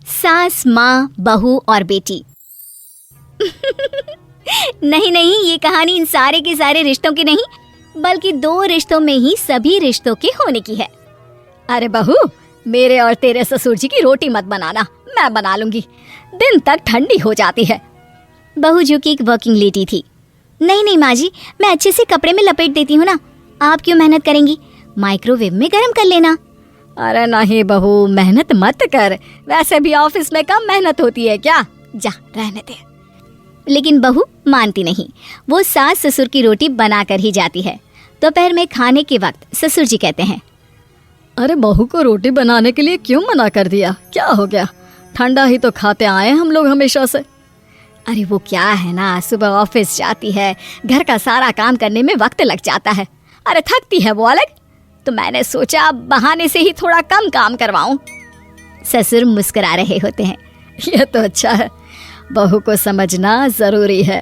सास, माँ, बहू और बेटी। नहीं नहीं, ये कहानी इन सारे के सारे रिश्तों की नहीं, बल्कि दो रिश्तों में ही सभी रिश्तों के होने की है। अरे बहू, मेरे और तेरे ससुर जी की रोटी मत बनाना, मैं बना लूंगी, दिन तक ठंडी हो जाती है। बहू जो कि एक वर्किंग लेडी थी। नहीं नहीं माँ जी, मैं अच्छे से कपड़े में लपेट देती हूँ ना, आप क्यों मेहनत करेंगी, माइक्रोवेव में गर्म कर लेना। अरे नहीं बहू, मेहनत मत कर, वैसे भी ऑफिस में कम मेहनत होती है क्या, जा रहने दे। लेकिन बहू मानती नहीं, वो सास ससुर की रोटी बनाकर ही जाती है। दोपहर में खाने के वक्त ससुर जी कहते हैं, अरे बहू को रोटी बनाने के लिए क्यों मना कर दिया, क्या हो गया, ठंडा ही तो खाते आए हम लोग हमेशा से। अरे वो क्या है ना, सुबह ऑफिस जाती है, घर का सारा काम करने में वक्त लग जाता है, अरे थकती है वो अलग, तो मैंने सोचा बहाने से ही थोड़ा कम काम करवाऊं। ससुर मुस्कुरा रहे होते हैं। ये तो अच्छा है, बहू को समझना जरूरी है।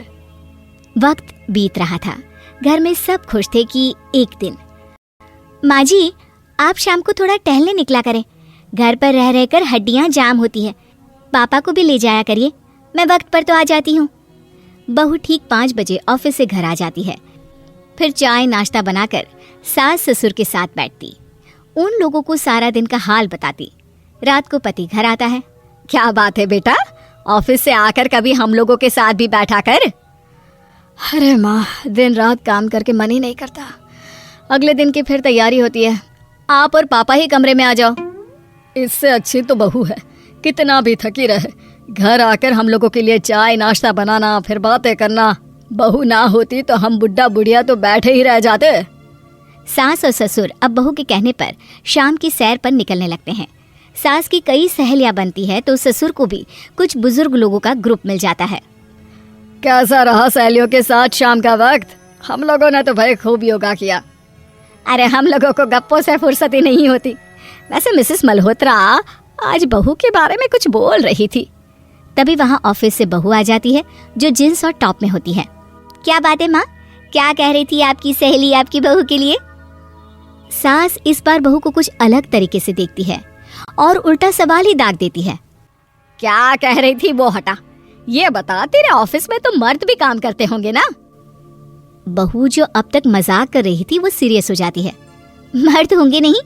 वक्त बीत रहा था, घर में सब खुश थे कि एक दिन, माँ जी आप शाम को थोड़ा टहलने निकला करें, घर पर रह रहकर हड्डियां जाम होती है, पापा को भी ले जाया करिए, मैं वक्त पर तो आ जाती हूँ। बहू ठीक 5 बजे ऑफिस से घर आ जाती है। फिर चाय नाश्ता बनाकर सास ससुर के साथ बैठती, उन लोगों को सारा दिन का हाल बताती। रात को पति घर आता है। क्या बात है बेटा, ऑफिस से आकर कभी हम लोगों के साथ भी बैठा कर। अरे माँ, दिन रात काम करके मन ही नहीं करता, अगले दिन की फिर तैयारी होती है, आप और पापा ही कमरे में आ जाओ। इससे अच्छी तो बहू है, कितना भी थकी रहे, घर आकर हम लोगों के लिए चाय नाश्ता बनाना, फिर बातें करना। बहू ना होती तो हम बुढ़ा बुढ़िया तो बैठे ही रह जाते। सास और ससुर अब बहू के कहने पर शाम की सैर पर निकलने लगते हैं। सास की कई सहेलियां बनती है तो ससुर को भी कुछ बुजुर्ग लोगों का ग्रुप मिल जाता है। कैसा रहा सहेलियों के साथ शाम का वक्त? हम लोगों ने तो भाई खूब योगा किया। अरे हम लोगों को गप्पों से फुर्सत ही नहीं होती। वैसे मिसेस मल्होत्रा आज बहू के बारे में कुछ बोल रही थी। तभी वहाँ ऑफिस से बहू आ जाती है जो जींस और टॉप में होती है। क्या बात है माँ, क्या कह रही थी आपकी सहेली आपकी बहू के लिए? सास इस बार बहू को कुछ अलग तरीके से देखती है और उल्टा सवाल ही दाग देती है। क्या कह रही थी वो हटा, ये बता, तेरे ऑफिस में तो मर्द भी काम करते होंगे ना? बहू जो अब तक मजाक कर रही थी वो सीरियस हो जाती है। मर्द होंगे नहीं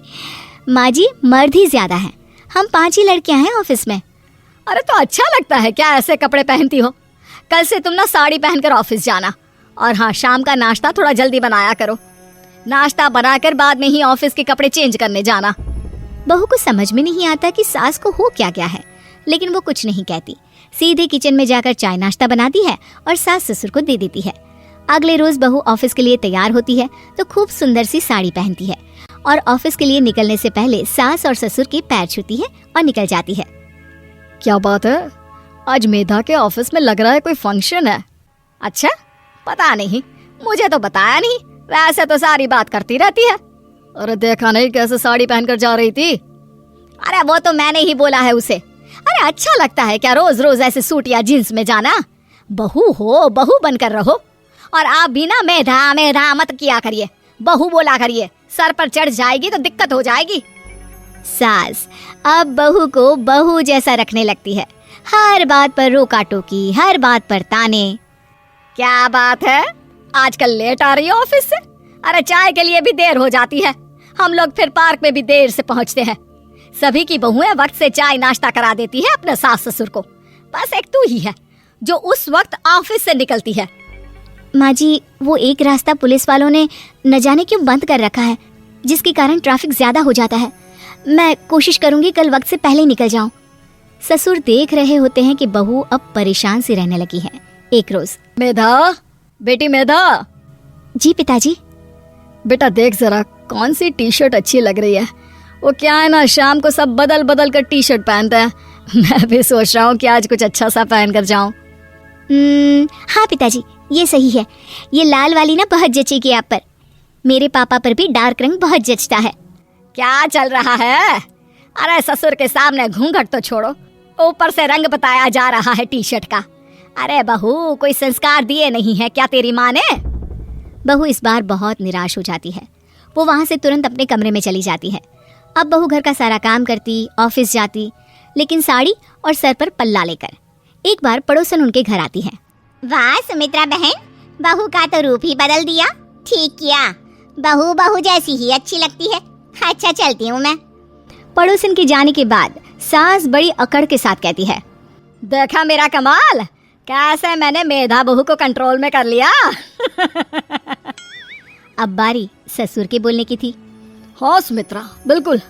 माँ जी, मर्द ही ज्यादा हैं, हम 5 ही लड़कियां हैं ऑफिस में। अरे तो अच्छा लगता है क्या ऐसे कपड़े पहनती हो? कल से तुम ना साड़ी पहनकर ऑफिस जाना, और हाँ, शाम का नाश्ता थोड़ा जल्दी बनाया करो, नाश्ता बनाकर बाद में ही ऑफिस के कपड़े चेंज करने जाना। बहू को समझ में नहीं आता कि सास को हो क्या क्या है, लेकिन वो कुछ नहीं कहती, सीधे किचन में जाकर चाय नाश्ता बनाती है और सास ससुर को दे देती है। अगले रोज बहू ऑफिस के लिए तैयार होती है तो खूब सुंदर सी साड़ी पहनती है और ऑफिस के लिए निकलने से पहले सास और ससुर के पैर छूती है और निकल जाती है। क्या बात है, आज मेधा के ऑफिस में लग रहा है कोई फंक्शन है। अच्छा, पता नहीं, मुझे तो बताया नहीं, वैसे तो सारी बात करती रहती है। अरे देखा नहीं कैसे साड़ी पहनकर जा रही थी? अरे वो तो मैंने ही बोला है उसे। अरे अच्छा लगता है क्या रोज रोज ऐसे सूट या जींस में जाना? बहू हो, बहू बनकर रहो, और आप भी ना मेधा मेधा मत किया करिए, बहू बोला करिए, सर पर चढ़ जाएगी तो दिक्कत हो जाएगी। सास अब बहू को बहू जैसा रखने लगती है, हर बात पर रोका टोकी, हर बात पर ताने। क्या बात है, आजकल लेट आ रही है ऑफिस से? अरे चाय के लिए भी देर हो जाती है, हम लोग फिर पार्क में भी देर से पहुंचते हैं। सभी की बहुएं वक्त से चाय नाश्ता करा देती है अपने सास ससुर को, बस एक तू ही है जो उस वक्त ऑफिस से निकलती है। माँ जी, वो एक रास्ता पुलिस वालों ने न जाने क्यों बंद कर रखा है, जिसके कारण ट्रैफिक ज्यादा हो जाता है। मैं कोशिश करूंगी कल वक्त से पहले निकल जाऊं। ससुर देख रहे होते हैं कि बहू अब परेशान सी रहने लगी है। एक रोज, मेधा, बेटी मेधा। जी पिताजी। बेटा देख जरा कौन सी टी शर्ट अच्छी लग रही है। वो क्या है ना, शाम को सब बदल बदल कर टी शर्ट पहनते हैं, मैं भी सोच रहा हूँ कि आज कुछ अच्छा सा पहन कर जाऊं। हाँ पिताजी, ये सही है, ये लाल वाली ना बहुत जचेगी आप पर, मेरे पापा पर भी डार्क रंग बहुत जचता है। क्या चल रहा है? अरे ससुर के सामने घूंघट तो छोड़ो, ऊपर से रंग बताया जा रहा है टी शर्ट का। अरे बहू, कोई संस्कार दिए नहीं है क्या तेरी माँ ने? बहू इस बार बहुत निराश हो जाती है, वो वहाँ से तुरंत अपने कमरे में चली जाती है। अब बहू घर का सारा काम करती, ऑफिस जाती, लेकिन साड़ी और सर पर पल्ला लेकर। एक बार पड़ोसन उनके घर आती है। वाह सुमित्रा बहन, बहू का तो रूप ही बदल दिया। ठीक किया, बहू बहू जैसी ही अच्छी लगती है। अच्छा चलती हूँ मैं। पड़ोसन के जाने के बाद सास बड़ी अकड़ के साथ कहती है, देखा मेरा कमाल, कैसे मैंने मेधा बहू को कंट्रोल में कर लिया। अब बारी ससुर के बोलने की थी। हाँ सुमित्रा, बिल्कुल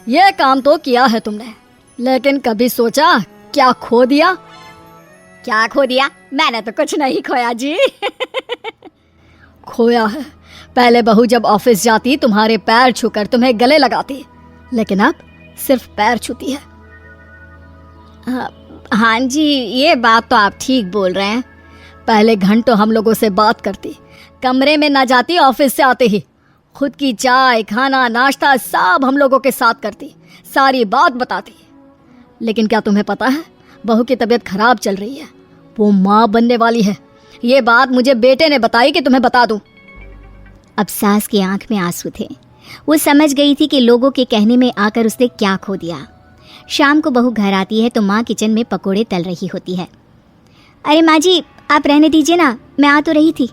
ये काम तो किया है तुमने, लेकिन कभी सोचा क्या खो दिया? क्या खो दिया? मैंने तो कुछ नहीं खोया जी। खोया है, पहले बहू जब ऑफिस जाती तुम्हारे पैर छूकर तुम्हें गले लगाती, लेकिन अब सिर्फ पैर छूती है। हाँ जी, ये बात तो आप ठीक बोल रहे हैं। पहले घंटों हम लोगों से बात करती, कमरे में ना जाती, ऑफिस से आते ही खुद की चाय, खाना, नाश्ता सब हम लोगों के साथ करती, सारी बात बताती। लेकिन क्या तुम्हें पता है, बहू की तबीयत खराब चल रही है, वो माँ बनने वाली है। ये बात मुझे बेटे ने बताई कि तुम्हें बता दूं। अब सास की आंख में आंसू थे। वो समझ गई थी कि लोगों के कहने में आकर उसने क्या खो दिया। शाम को बहू घर आती है तो माँ किचन में पकोड़े तल रही होती है। अरे माँ जी, आप रहने दीजिए ना, मैं आ तो रही थी।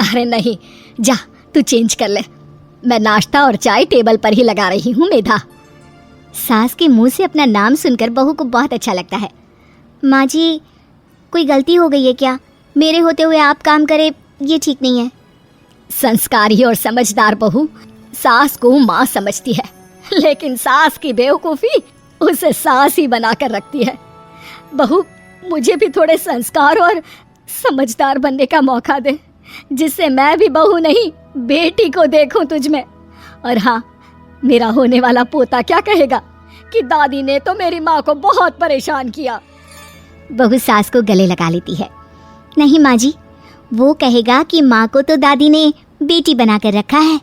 अरे नहीं, जा तू चेंज कर ले, मैं नाश्ता और चाय टेबल पर ही लगा रही हूँ मेधा। सास के मुंह से अपना नाम सुनकर बहू को बहुत अच्छा लगता है। माँ जी, कोई गलती हो गई है क्या? मेरे होते हुए आप काम करें, ये ठीक नहीं है। संस्कारी और समझदार बहू सास को माँ समझती है, लेकिन सास की बेवकूफ़ी उसे सास ही बनाकर रखती है। बहू, मुझे भी थोड़े संस्कार और समझदार बनने का मौका दे, जिससे मैं भी बहू नहीं बेटी को देखूं तुझ में। और हाँ, मेरा होने वाला पोता क्या कहेगा कि दादी ने तो मेरी माँ को बहुत परेशान किया। बहू सास को गले लगा लेती है। नहीं माँ जी, वो कहेगा कि माँ को तो दादी ने बेटी बनाकर रखा है।